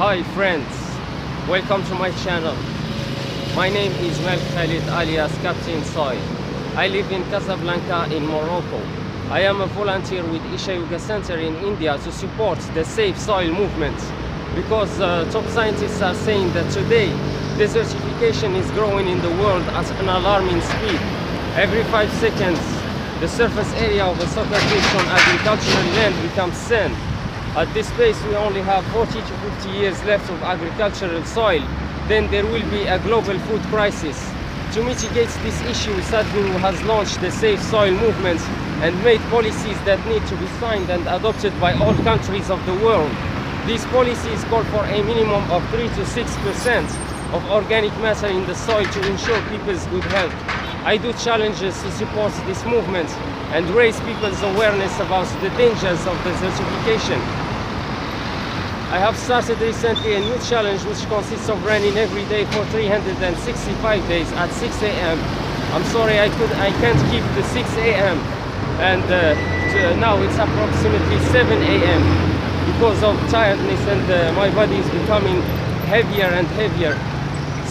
Hi friends, welcome to my channel. My name is Mel Khalid alias Captain Soy. I live in Casablanca in Morocco. I am a volunteer with Isha Yoga Center in India to support the safe soil movement because top scientists are saying that today desertification is growing in the world at an alarming speed. Every 5 seconds the surface area of a soccer pitch on agricultural land becomes sand. At this pace we only have 40 to 50 years left of agricultural soil, then there will be a global food crisis. To mitigate this issue, Sadhguru has launched the Safe Soil movement and made policies that need to be signed and adopted by all countries of the world. These policies call for a minimum of 3 to 6% of organic matter in the soil to ensure people's good health. I do challenges to support this movement and raise people's awareness about the dangers of desertification. I have started recently a new challenge which consists of running every day for 365 days at 6 a.m. I'm sorry I can't keep the 6 a.m. and now it's approximately 7 a.m. because of tiredness and my body is becoming heavier and heavier.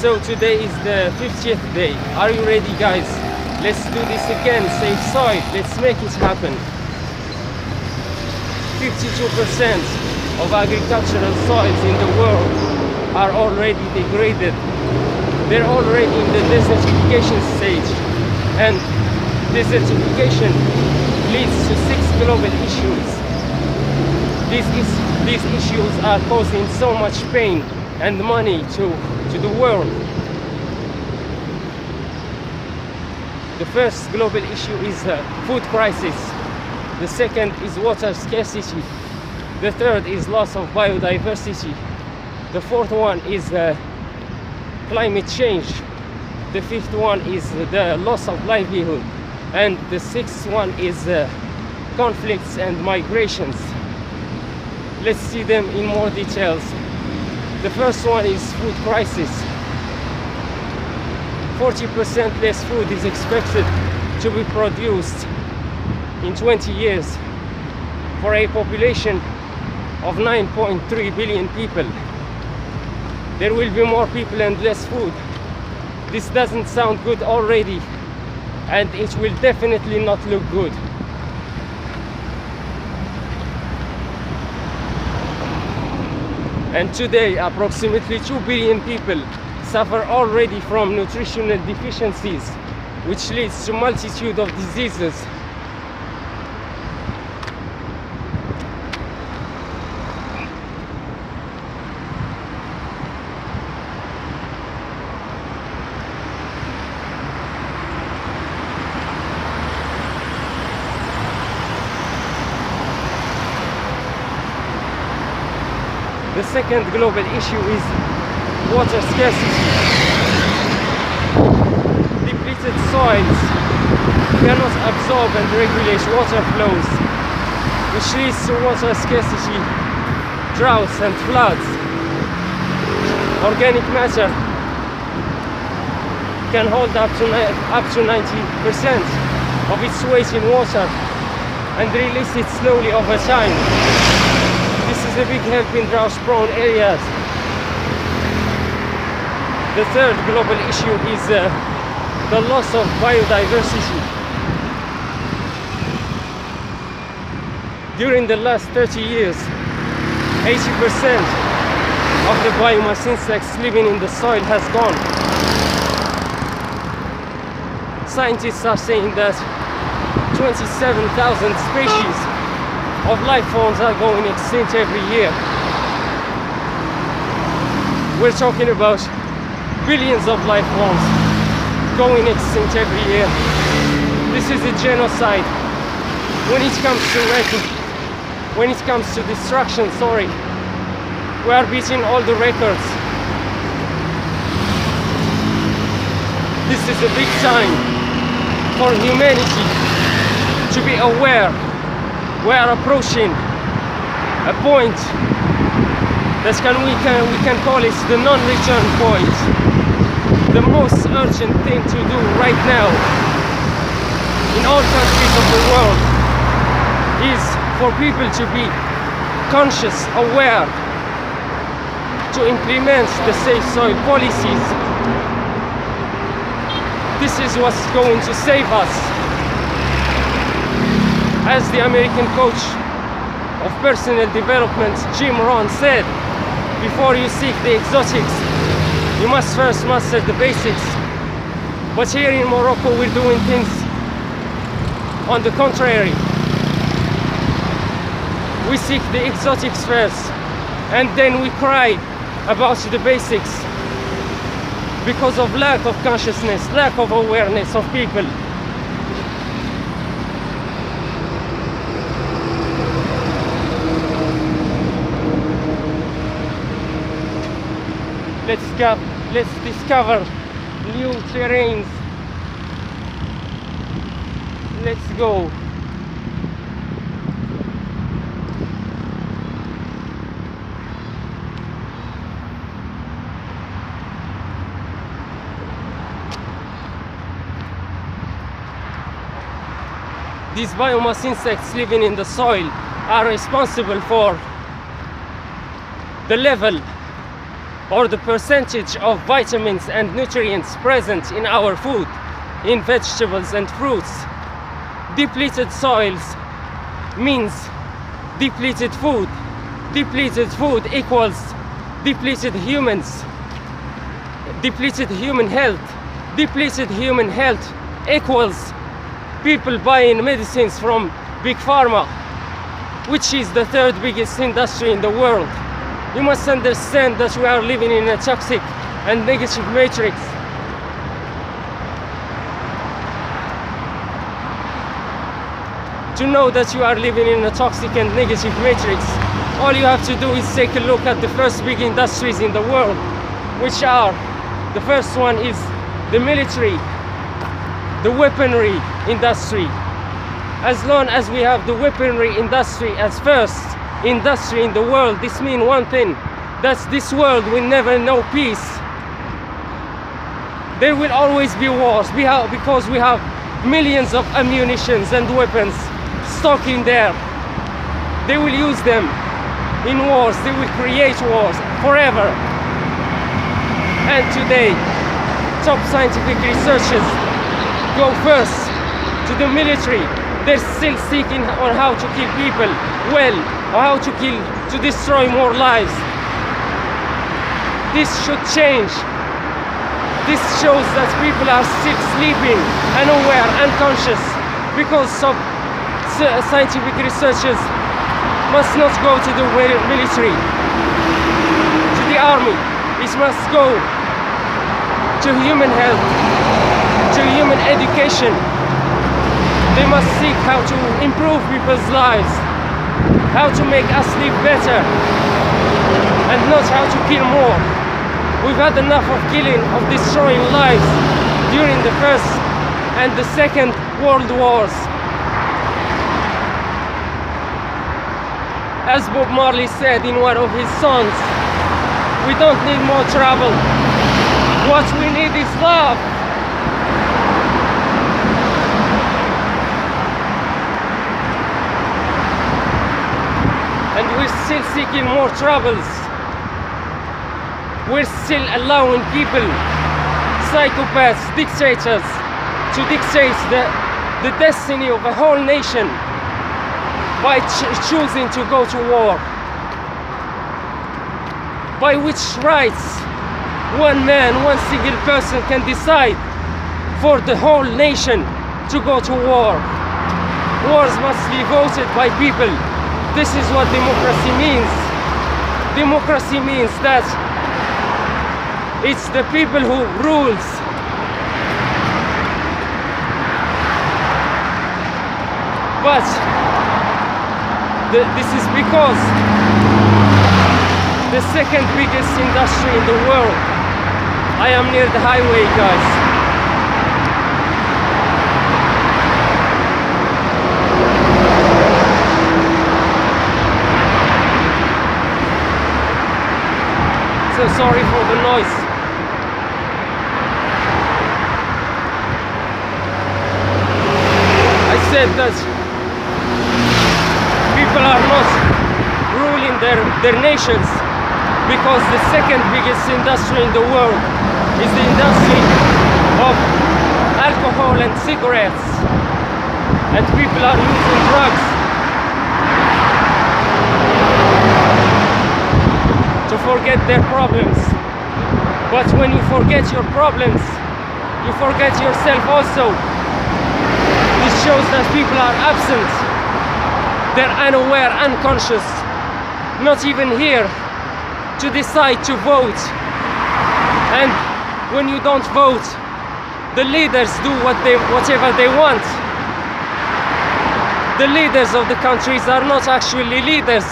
So today is the 50th day. Are you ready, guys? Let's do this again. Save soil. Let's make it happen. 52% of agricultural soils in the world are already degraded. They're already in the desertification stage, and desertification leads to 6 global issues. These issues are causing so much pain and money to the world. The first global issue is food crisis. The second is water scarcity. The third is loss of biodiversity. The fourth one is climate change. The fifth one is the loss of livelihood. And the sixth one is conflicts and migrations. Let's see them in more details. The first one is food crisis. 40% less food is expected to be produced in 20 years for a population of 9.3 billion people. There will be more people and less food. This doesn't sound good already, and it will definitely not look good. And today, approximately 2 billion people suffer already from nutritional deficiencies, which leads to a multitude of diseases. The second global issue is water scarcity. Depleted soils cannot absorb and regulate water flows, which leads to water scarcity, droughts and floods. Organic matter can hold up to 90% of its weight in water and release it slowly over time. This is a big help in drought-prone areas. The third global issue is the loss of biodiversity. During the last 30 years, 80% of the biomass insects living in the soil has gone. Scientists are saying that 27,000 species of life forms are going extinct every year. We're talking about billions of life forms going extinct every year. This is a genocide. When it comes to destruction, we are beating all the records. This is a big time for humanity to be aware. We are approaching a point that we can call it the non-return point. The most urgent thing to do right now in all countries of the world is for people to be conscious, aware to implement the safe soil policies. This is what's going to save us. As the American coach of personal development, Jim Rohn, said, before you seek the exotics, you must first master the basics. But here in Morocco, we're doing things on the contrary. We seek the exotics first, and then we cry about the basics because of lack of consciousness, lack of awareness of people. Let's discover new terrains. Let's go. These biomass insects living in the soil are responsible for the level or the percentage of vitamins and nutrients present in our food, in vegetables and fruits. Depleted soils means depleted food. Depleted food equals depleted humans. Depleted human health. Depleted human health equals people buying medicines from Big Pharma, which is the third biggest industry in the world. You must understand that we are living in a toxic and negative matrix. To know that you are living in a toxic and negative matrix, all you have to do is take a look at the first big industries in the world, which are, the first one is the military, the weaponry industry. As long as we have the weaponry industry as first industry in the world, this means one thing, that this world will never know peace. There will always be wars because we have millions of ammunitions and weapons stocked in there. They will use them in wars, they will create wars forever. And today, top scientific researchers go first to the military. They're still seeking on how to kill people well, or how to destroy more lives. This should change. This shows that people are still sleeping, unaware, unconscious, because of scientific researchers must not go to the military, to the army. It must go to human health, to human education. They must seek how to improve people's lives, how to make us live better, and not how to kill more. We've had enough of killing, of destroying lives during the First and the Second World Wars. As Bob Marley said in one of his songs, we don't need more trouble. What we need is love. And we're still seeking more troubles. We're still allowing people, psychopaths, dictators, to dictate the destiny of a whole nation by choosing to go to war. By which rights one man, one single person can decide for the whole nation to go to war. Wars must be voted by people. This is what democracy means. Democracy means that it's the people who rules. But this is because the second biggest industry in the world. I am near the highway, guys. So sorry for the noise. I said that people are not ruling their nations because the second biggest industry in the world is the industry of alcohol and cigarettes, and people are using drugs to forget their problems. But when you forget your problems, you forget yourself also. This shows that people are absent. They're unaware, unconscious, not even here to decide to vote. And when you don't vote, the leaders do whatever they want. The leaders of the countries are not actually leaders,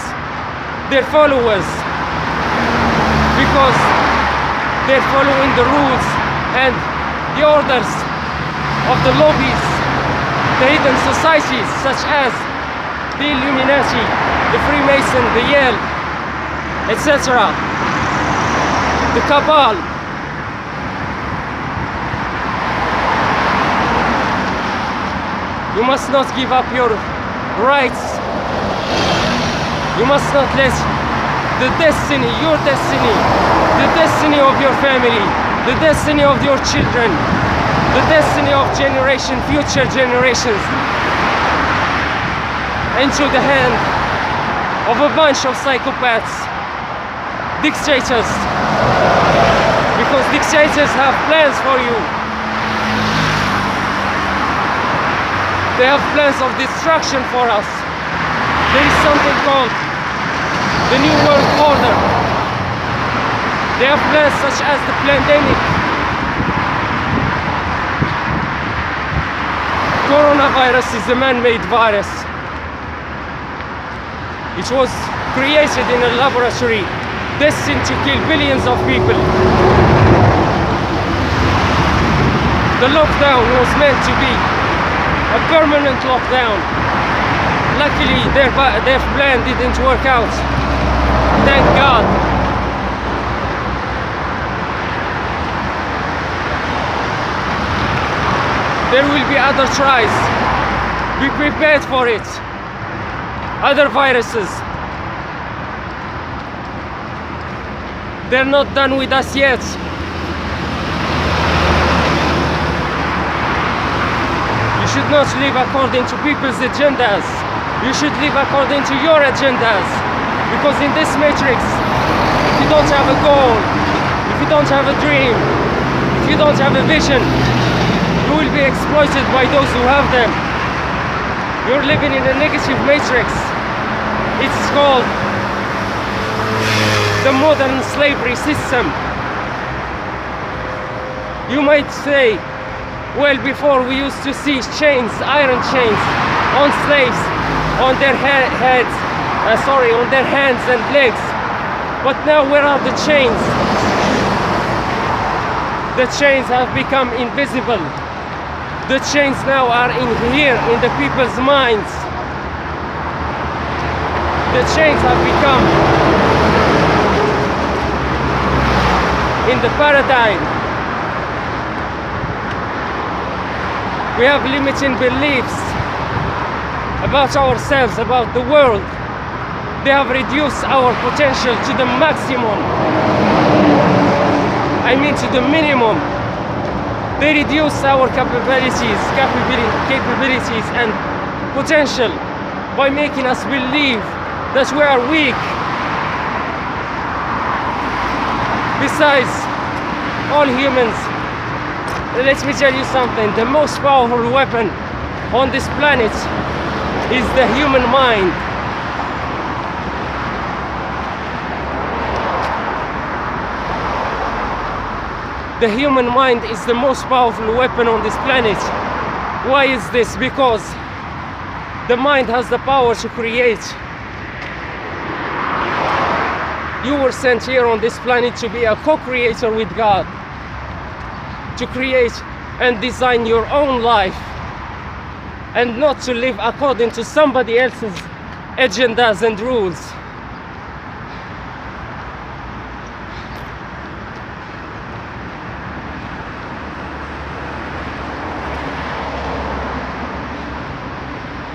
they're followers, because they're following the rules and the orders of the lobbies, the hidden societies such as the Illuminati, the Freemason, the Yale, etc. The Cabal. You must not give up your rights. You must not let the destiny, your destiny, the destiny of your family, the destiny of your children, the destiny of future generations, into the hand of a bunch of psychopaths, dictators, because dictators have plans for you. They have plans of destruction for us. There is something called the New World Order. They have plans such as the pandemic. Coronavirus is a man-made virus. It was created in a laboratory, destined to kill billions of people. The lockdown was meant to be a permanent lockdown. Luckily, their plan didn't work out. Thank God. There will be other tries. Be prepared for it. Other viruses. They're not done with us yet. You should not live according to people's agendas. You should live according to your agendas. Because in this matrix, if you don't have a goal, if you don't have a dream, if you don't have a vision, you will be exploited by those who have them. You're living in a negative matrix. It's called the modern slavery system. You might say, well, before we used to see chains, iron chains, on slaves, on their on their hands and legs. But now where are the chains? The chains have become invisible. The chains now are in here, in the people's minds. The chains have become in the paradigm. We have limiting beliefs about ourselves, about the world. They have reduced our potential to the maximum. I mean to the minimum. They reduce our capabilities and potential by making us believe that we are weak. Besides, all humans, let me tell you something, the most powerful weapon on this planet is the human mind. The human mind is the most powerful weapon on this planet. Why is this? Because the mind has the power to create. You were sent here on this planet to be a co-creator with God, to create and design your own life, and not to live according to somebody else's agendas and rules.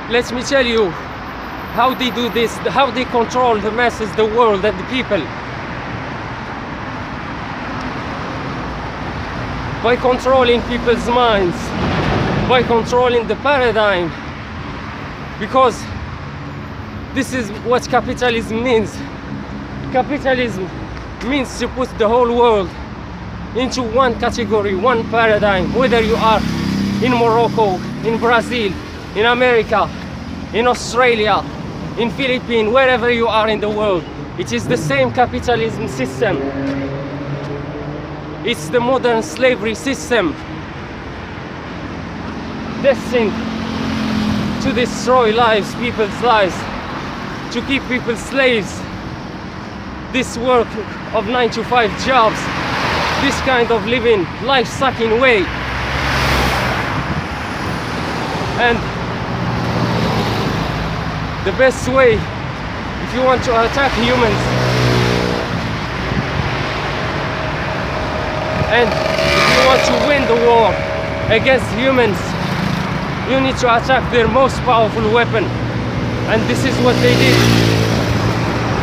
Let me tell you how they do this, how they control the masses, the world, and the people. by controlling people's minds, by controlling the paradigm, because this is what capitalism means. Capitalism means to put the whole world into one category, one paradigm, whether you are in Morocco, in Brazil, in America, in Australia, in Philippines, wherever you are in the world. It is the same capitalism system. It's the modern slavery system, destined to destroy lives, people's lives, to keep people slaves. This work of 9-to-5 jobs, this kind of living, life-sucking way. And the best way, if you want to attack humans, and if you want to win the war against humans, you need to attack their most powerful weapon. And this is what they did.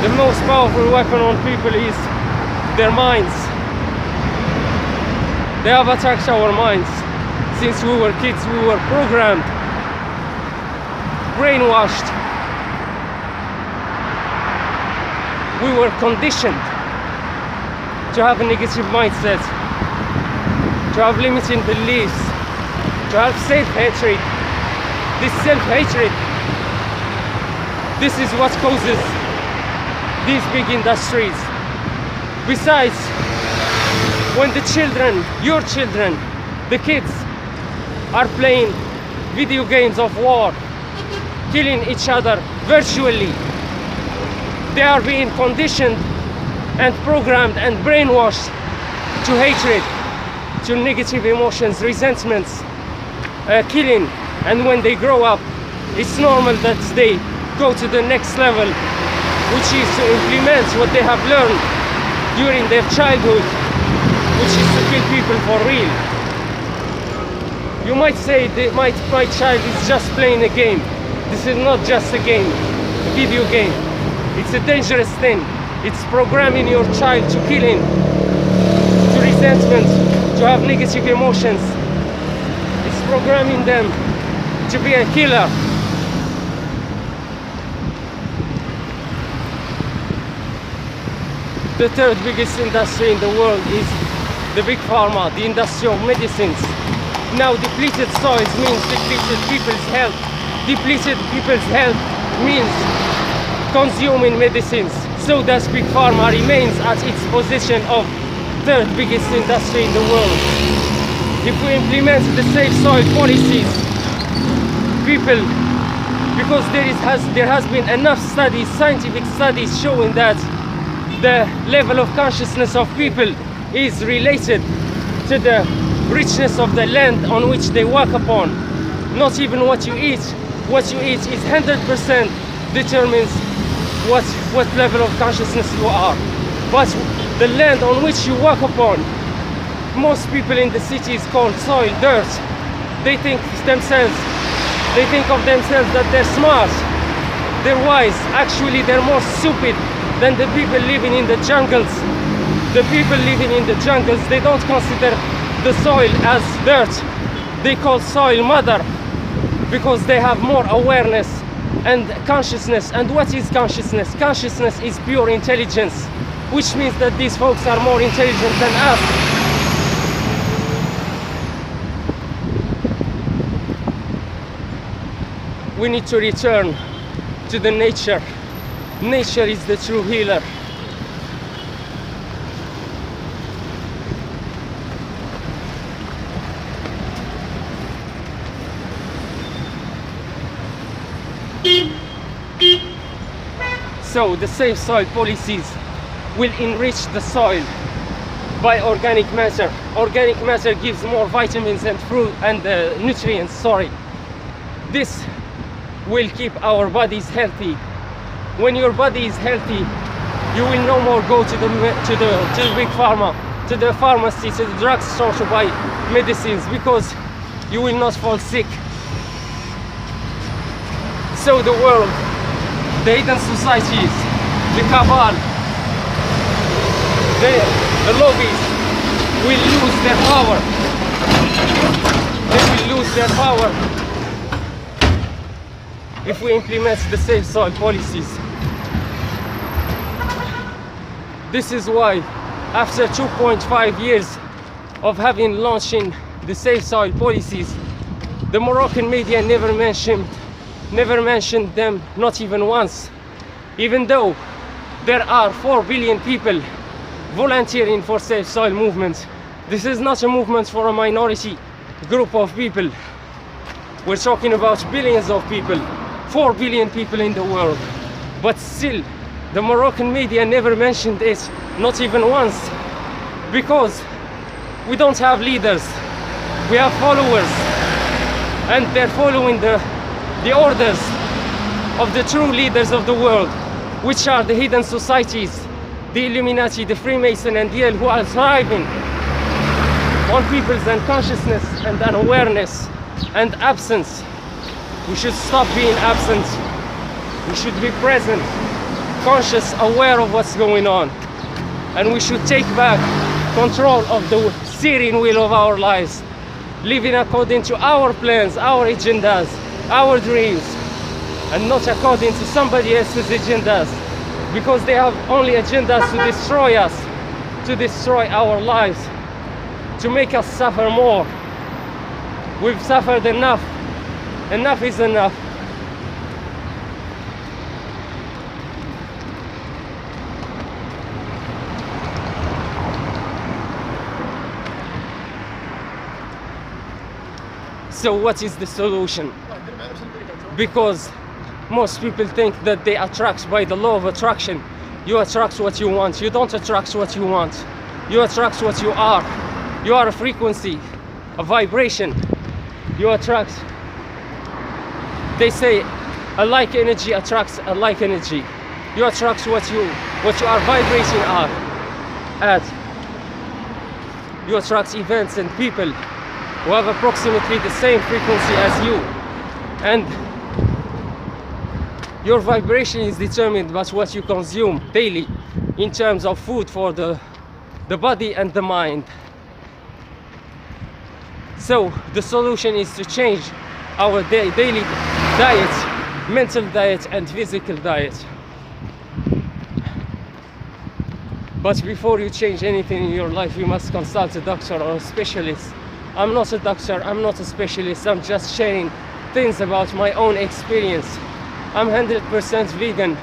The most powerful weapon on people is their minds. They have attacked our minds. Since we were kids, we were programmed, brainwashed. We were conditioned to have a negative mindset, to have limiting beliefs, to have self-hatred. This self-hatred, this is what causes these big industries. Besides, when the children, your children, the kids, are playing video games of war, killing each other virtually, they are being conditioned and programmed and brainwashed to hatred, to negative emotions, resentments, killing. And when they grow up, it's normal that they go to the next level, which is to implement what they have learned during their childhood, which is to kill people for real. You might say that my child is just playing a game. This is not just a game, a video game. It's a dangerous thing. It's programming your child to killing, to resentment, to have negative emotions. It's programming them to be a killer. The third biggest industry in the world is the big pharma, the industry of medicines. Now, depleted soils means depleted people's health. Depleted people's health means consuming medicines. So does big pharma remains at its position of third biggest industry in the world. If we implement the safe soil policies, people, because there has been enough studies, scientific studies showing that the level of consciousness of people is related to the richness of the land on which they walk upon. Not even what you eat. What you eat is 100% determines what level of consciousness you are. But the land on which you walk upon, most people in the cities call soil dirt. They think of themselves that they're smart, they're wise. Actually, they're more stupid than the people living in the jungles. The people living in the jungles, they don't consider the soil as dirt. They call soil mother because they have more awareness and consciousness. And what is consciousness? Consciousness is pure intelligence, which means that these folks are more intelligent than us. We need to return to the nature. Nature is the true healer. So the safe soil policies will enrich the soil by organic matter. Organic matter gives more vitamins and fruit and nutrients. This will keep our bodies healthy. When your body is healthy, you will no more go to the big pharma, to the pharmacy, to the drugstore to buy medicines, because you will not fall sick. So the world, the hidden societies, the cabal, the lobbies will lose their power. they will lose their power if we implement the safe soil policies. This is why, after 2.5 years of having launching the safe soil policies, the Moroccan media never mentioned them, not even once, even though there are 4 billion people volunteering for safe soil movements. This is not a movement for a minority group of people. We're talking about billions of people, 4 billion people in the world. But still, the Moroccan media never mentioned it, not even once, because we don't have leaders, we have followers, and they're following the orders of the true leaders of the world, which are the hidden societies, the Illuminati, the Freemason, and Yale, who are thriving on people's unconsciousness and unawareness and absence. We should stop being absent. We should be present, conscious, aware of what's going on. And we should take back control of the steering wheel of our lives, living according to our plans, our agendas, our dreams, and not according to somebody else's agendas, because they have only agendas to destroy us, to destroy our lives, to make us suffer more. We've suffered enough. Enough is enough. So what is the solution? Because most people think that they attract by the law of attraction. You attract what you want. You don't attract what you want. You attract what you are. You are a frequency, a vibration. You attract. They say a like energy attracts a like energy. You attract what you are vibrating at. You attract events and people who have approximately the same frequency as you. And your vibration is determined by what you consume daily in terms of food for the body and the mind. So the solution is to change our daily diet, mental diet and physical diet. But before you change anything in your life, you must consult a doctor or a specialist. I'm not a doctor, I'm not a specialist, I'm just sharing things about my own experience. I'm 100% vegan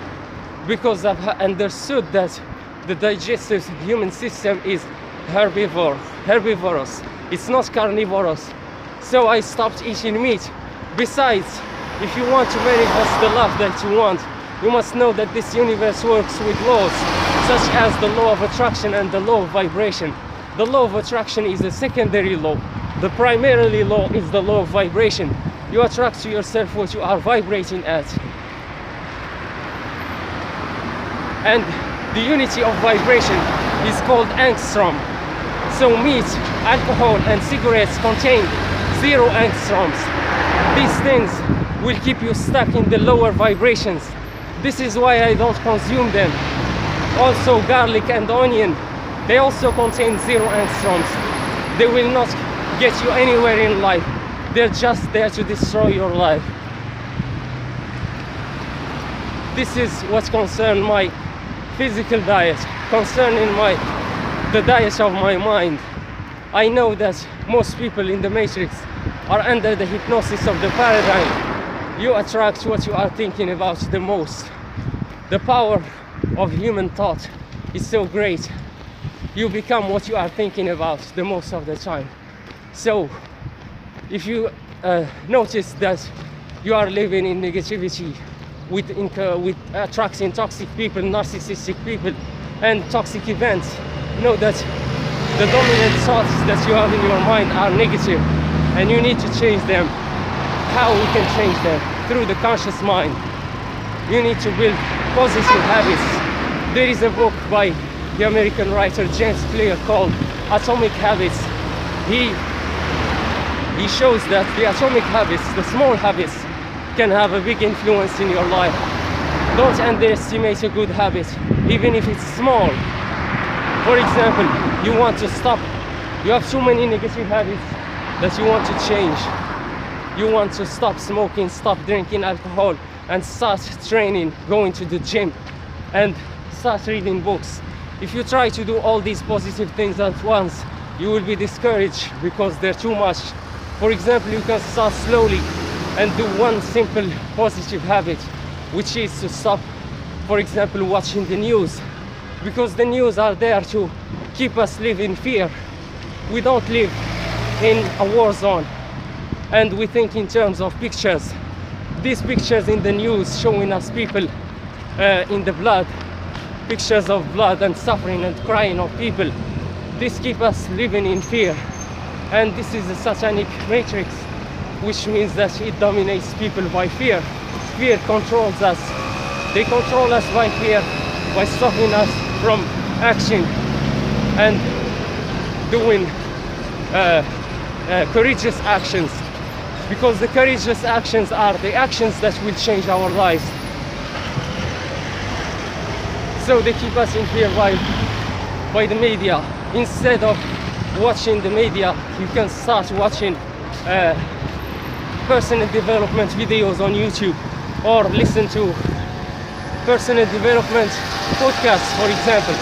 because I've understood that the digestive human system is herbivorous. It's not carnivorous. So I stopped eating meat. Besides, if you want to manifest the love that you want, you must know that this universe works with laws, such as the law of attraction and the law of vibration. The law of attraction is a secondary law. The primary law is the law of vibration. You attract to yourself what you are vibrating at. And the unity of vibration is called angstrom. So meat, alcohol and cigarettes contain 0 angstroms. These things will keep you stuck in the lower vibrations. This is why I don't consume them. Also garlic and onion, they also contain 0 angstroms. They will not get you anywhere in life. They're just there to destroy your life. This is what concerns my physical diet. Concerning the diet of my mind, I know that most people in the matrix are under the hypnosis of the paradigm. You attract what you are thinking about the most. The power of human thought is so great. You become what you are thinking about the most of the time. So if you notice that you are living in negativity with attracting toxic people, narcissistic people and toxic events, know that the dominant thoughts that you have in your mind are negative and you need to change them. How we can change them? Through the conscious mind. You need to build positive habits. There is a book by the American writer James Clear called Atomic Habits. He shows that the atomic habits, the small habits, can have a big influence in your life. Don't underestimate a good habit, even if it's small. For example, you want to stop, you have too many negative habits, that you want to change. You want to stop smoking, stop drinking alcohol, and start training, going to the gym, and start reading books. If you try to do all these positive things at once, you will be discouraged because they're too much. For example, you can start slowly and do one simple positive habit, which is to stop, for example, watching the news, because the news are there to keep us live in fear. We don't live in a war zone, and we think in terms of pictures. These pictures in the news showing us people in the blood, pictures of blood and suffering and crying of people. This keeps us living in fear, and this is a satanic matrix, which means that it dominates people by fear. Fear controls us. They control us by fear, by stopping us from action and doing courageous actions, because the courageous actions are the actions that will change our lives. So they keep us in fear by the media. Instead of watching the media, you can start watching personal development videos on YouTube, or listen to personal development podcasts, for example.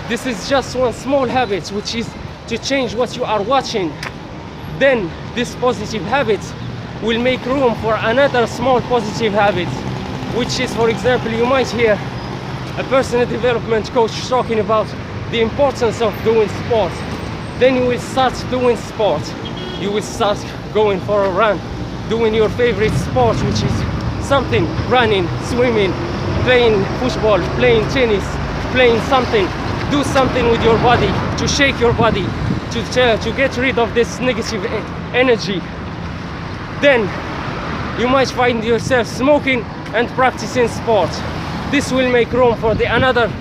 This is just one small habit, which is to change what you are watching. Then this positive habit will make room for another small positive habit, which is, for example, you might hear a personal development coach talking about the importance of doing sport. Then you will start doing sport. You will start going for a run, doing your favorite sport, which is something, running, swimming, playing football, playing tennis, playing something. Do something with your body, to shake your body, to get rid of this negative energy. Then you might find yourself smoking and practicing sport. This will make room for the another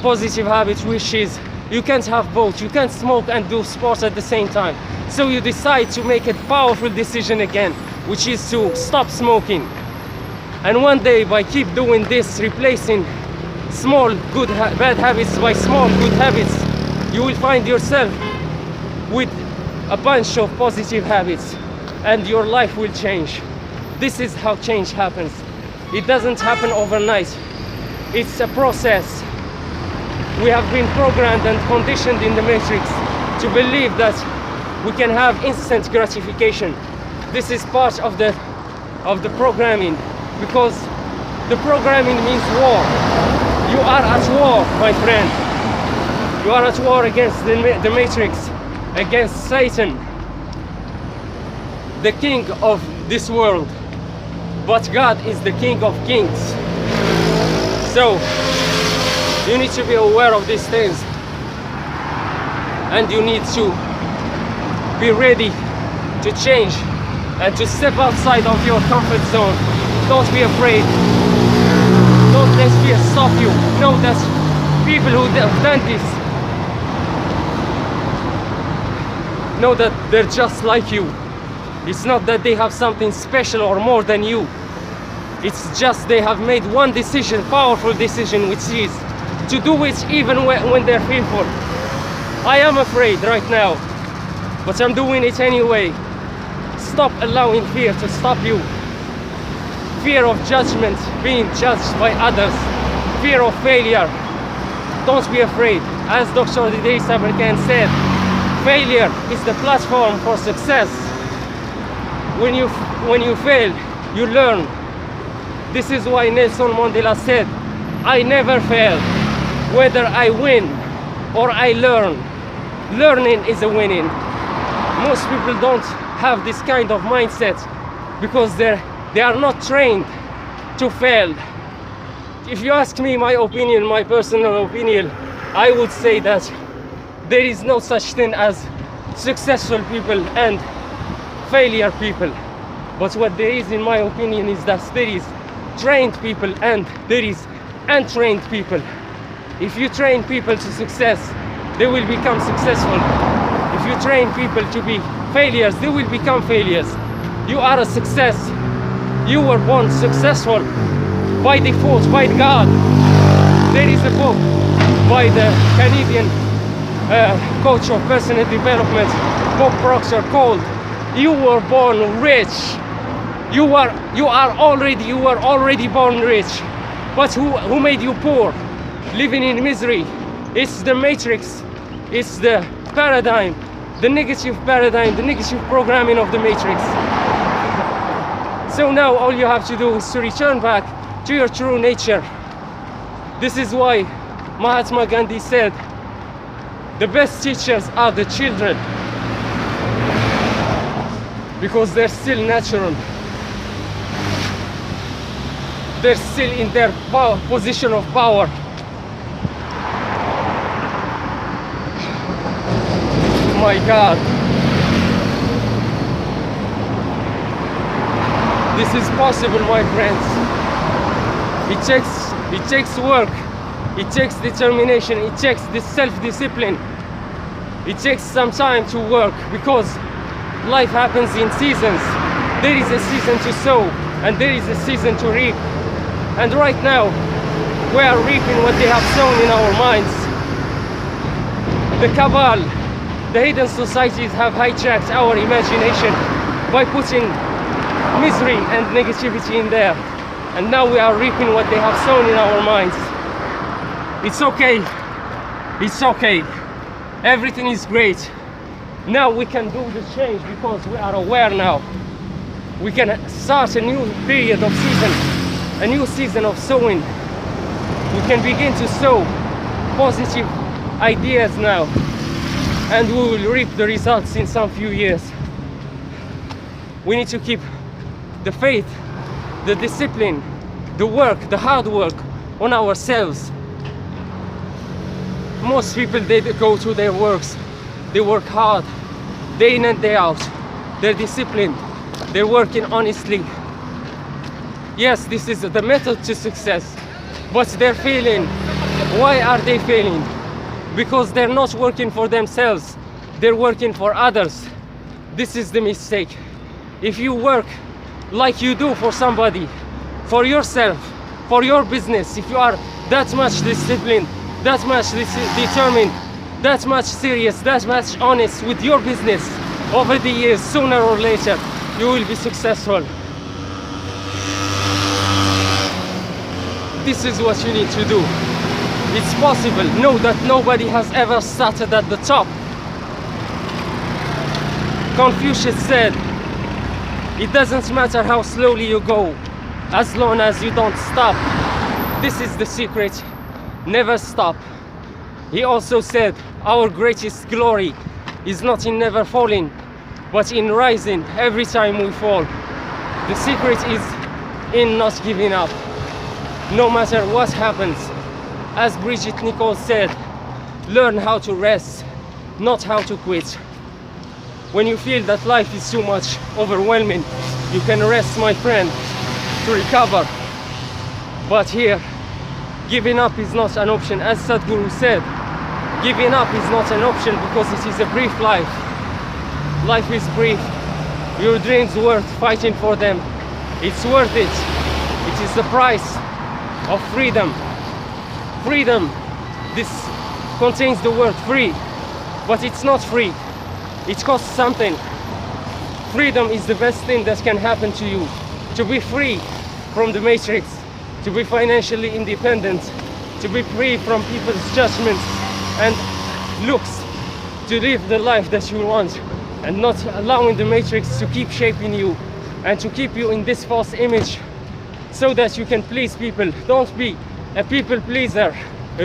positive habit, which is you can't have both. You can't smoke and do sports at the same time. So you decide to make a powerful decision again, which is to stop smoking. And one day, by keep doing this, replacing small bad habits by small good habits, you will find yourself with a bunch of positive habits, and your life will change. This is how change happens. It doesn't happen overnight. It's a process. We have been programmed and conditioned in the matrix to believe that we can have instant gratification. This is part of the programming, because the programming means war. You are at war, my friend. You are at war against the matrix, against Satan, the king of this world. But God is the King of Kings. So you need to be aware of these things, and you need to be ready to change and to step outside of your comfort zone. Don't be afraid. Don't let fear stop you. Know that people who have done this, know that they're just like you. It's not that they have something special or more than you. It's just they have made one decision, powerful decision, which is to do it even when they're fearful. I am afraid right now, but I'm doing it anyway. Stop allowing fear to stop you. Fear of judgment, being judged by others, fear of failure. Don't be afraid. As Dr. Desertification said, failure is the platform for success. When you fail, you learn. This is why Nelson Mandela said, I never fail. Whether I win or I learn, learning is a winning. Most people don't have this kind of mindset because they are not trained to fail. If you ask me my opinion, my personal opinion, I would say that there is no such thing as successful people and failure people. But what there is, in my opinion, is that there is trained people and there is untrained people. If you train people to success, they will become successful. If you train people to be failures, they will become failures. You are a success. You were born successful by default, by God. There is a book by the Canadian coach of personal development, Bob Proctor, called You were born rich. You were already born rich. But who made you poor? Living in misery. It's the matrix. It's the paradigm, the negative paradigm, the negative programming of the matrix. So now all you have to do is to return back to your true nature. This is why Mahatma Gandhi said, the best teachers are the children, because they're still natural. They're still in their position of power. My God. This is possible, my friends. It takes work. It takes determination. It takes this self-discipline. It takes some time to work, because life happens in seasons. There is a season to sow and there is a season to reap. And right now, we are reaping what they have sown in our minds. The cabal, the hidden societies have hijacked our imagination by putting misery and negativity in there. And now we are reaping what they have sown in our minds. It's okay. It's okay. Everything is great. Now we can do the change because we are aware now. We can start a new period of season, a new season of sowing. We can begin to sow positive ideas now, and we will reap the results in some few years. We need to keep the faith, the discipline, the work, the hard work on ourselves. Most people, they go to their works, they work hard, day in and day out. They're disciplined, they're working honestly. Yes, this is the method to success, but they're failing. Why are they failing? Because they're not working for themselves, they're working for others. This is the mistake. If you work like you do for somebody, for yourself, for your business, if you are that much disciplined, that much determined, that much serious, that much honest with your business, over the years, sooner or later, you will be successful. This is what you need to do. It's possible. Know that nobody has ever started at the top. Confucius said, it doesn't matter how slowly you go, as long as you don't stop. This is the secret. Never stop. He also said, our greatest glory is not in never falling, but in rising every time we fall. The secret is in not giving up, no matter what happens. As Bridget Nicole said, learn how to rest, not how to quit. When you feel that life is too much overwhelming, you can rest, my friend, to recover. But here, giving up is not an option. As Sadhguru said, giving up is not an option because it is a brief life. Life is brief. Your dreams worth fighting for them. It's worth it. It is the price of freedom. Freedom. This contains the word free, but it's not free. It costs something. Freedom is the best thing that can happen to you. To be free from the matrix, to be financially independent, to be free from people's judgments and looks, to live the life that you want, and not allowing the matrix to keep shaping you and to keep you in this false image so that you can please people. Don't be a people pleaser,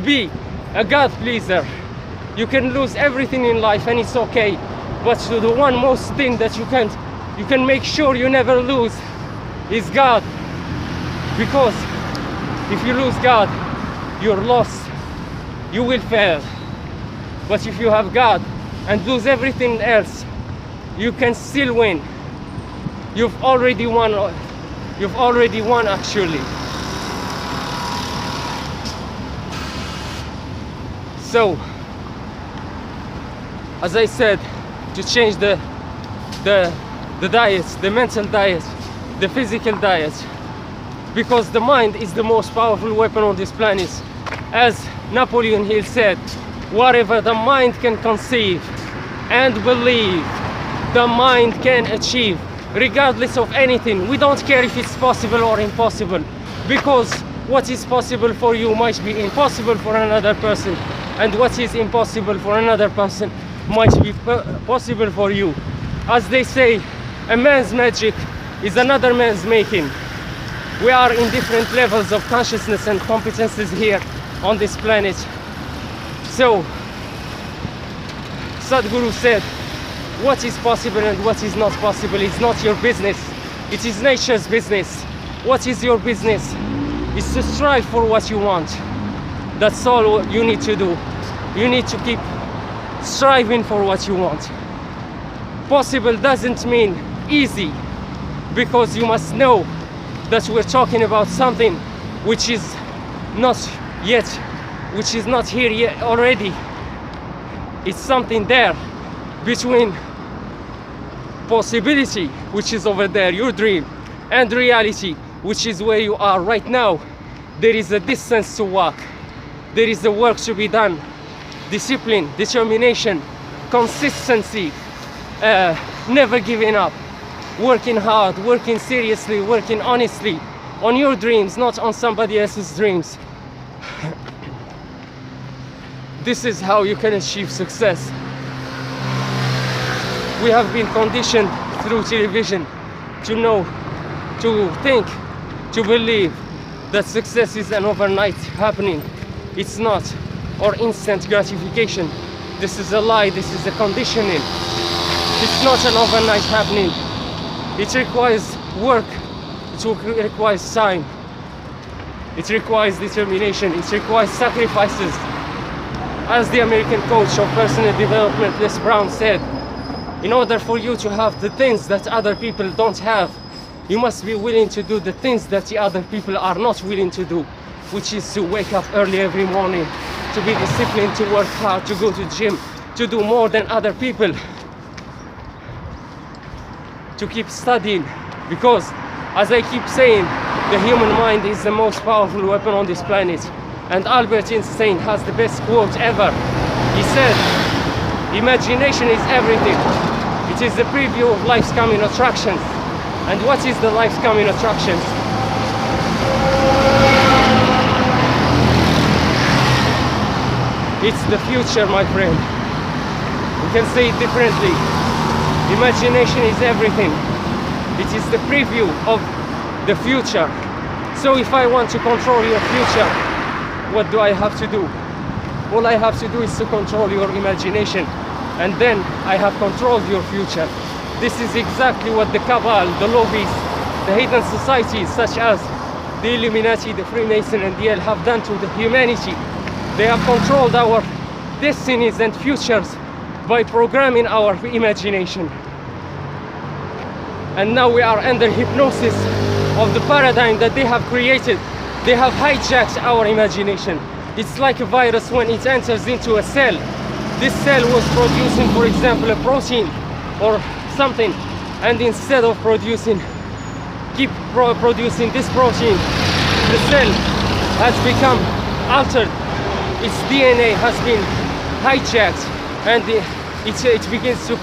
be a God pleaser. You can lose everything in life and it's okay, but the one most thing that you can make sure you never lose is God. Because if you lose God, you're lost, you will fail. But if you have God and lose everything else, you can still win. You've already won. You've already won, actually. So, as I said, to change the diet, the mental diet, the physical diet, because the mind is the most powerful weapon on this planet. As Napoleon Hill said, whatever the mind can conceive and believe, the mind can achieve, regardless of anything. We don't care if it's possible or impossible, because what is possible for you might be impossible for another person, and what is impossible for another person might be possible for you. As they say, a man's magic is another man's making. We are in different levels of consciousness and competences here on this planet. So Sadhguru said, what is possible and what is not possible is not your business. It is nature's business. What is your business? Is to strive for what you want. That's all you need to do. You need to keep striving for what you want. Possible doesn't mean easy, because you must know that we're talking about something which is not yet, which is not here yet already. It's something there between possibility, which is over there, your dream, and reality, which is where you are right now. There is a distance to walk. There is a work to be done. Discipline, determination, consistency, never giving up, working hard, working seriously, working honestly on your dreams, not on somebody else's dreams. This is how you can achieve success. We have been conditioned through television to know, to think, to believe that success is an overnight happening. It's not, or instant gratification. This is a lie, this is a conditioning. It's not an overnight happening. It requires work, it requires time, it requires determination, it requires sacrifices. As the American coach of personal development, Les Brown, said, in order for you to have the things that other people don't have, you must be willing to do the things that the other people are not willing to do, which is to wake up early every morning, to be disciplined, to work hard, to go to the gym, to do more than other people, to keep studying, because, as I keep saying, the human mind is the most powerful weapon on this planet. And Albert Einstein has the best quote ever. He said, imagination is everything. It is the preview of life's coming attractions. And what is the life's coming attractions? It's the future, my friend. We can say it differently. Imagination is everything. It is the preview of the future. So if I want to control your future, what do I have to do? All I have to do is to control your imagination, and then I have controlled your future. This is exactly what the cabal, the lobbies, the hidden societies such as the Illuminati, the Freemason, and the El have done to the humanity. They have controlled our destinies and futures by programming our imagination. And now we are under hypnosis of the paradigm that they have created. They have hijacked our imagination. It's like a virus when it enters into a cell. This cell was producing, for example, a protein or something, and instead of producing this protein, the cell has become altered. Its DNA has been hijacked, and it begins to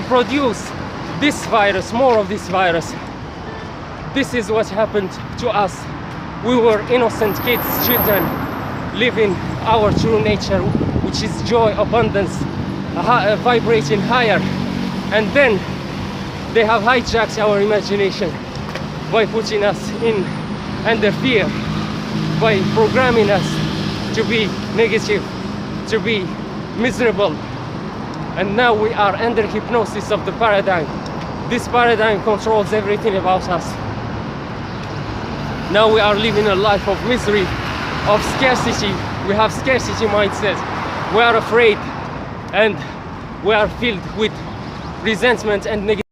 produce this virus, more of this virus. This is what happened to us. We were innocent kids, children, living our true nature, which is joy, abundance, vibrating higher. And then they have hijacked our imagination by putting us under fear, by programming us to be negative, to be miserable. And now we are under hypnosis of the paradigm. This paradigm controls everything about us. Now we are living a life of misery, of scarcity. We have scarcity mindset. We are afraid, and we are filled with resentment and negativity.